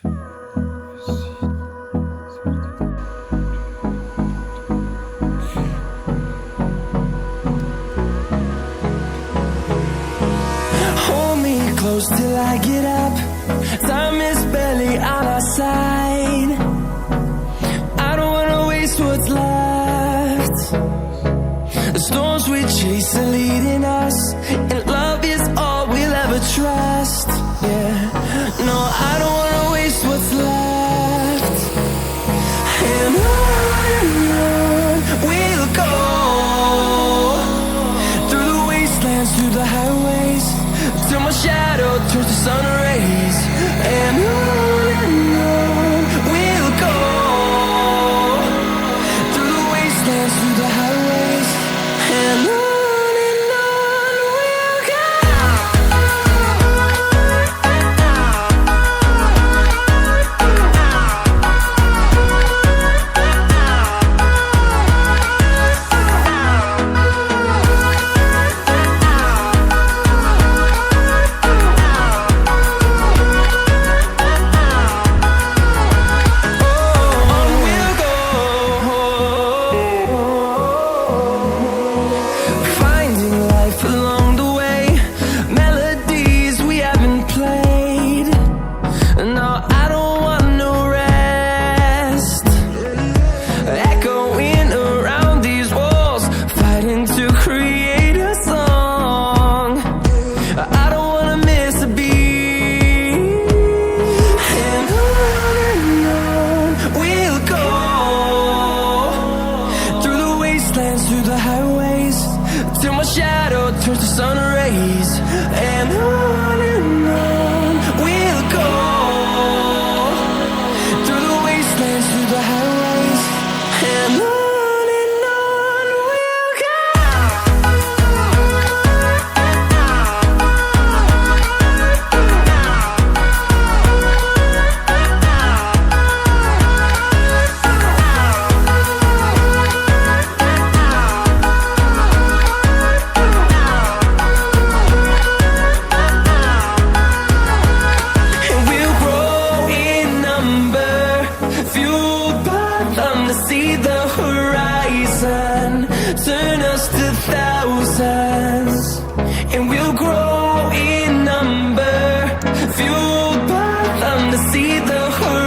Hold me close till I get up. Time is barely on our side. I don't wanna waste what's left. The storms we chase are leading us, and love is all we'll ever trust. Yeah, no, I don't wanna waste what's left. And on we'll go, through the wastelands, through the highways, till my shadow turns to sun rays. And on we'll go, through the wastelands, through the highways, and on we'll go. Through the highways, till my shadow turns to sun rays. And on we'll go, through the wastelands, through the highways, and on we'll go. See the horizon, turn us to thousands, and we'll grow in number, fueled by them to see the horizon.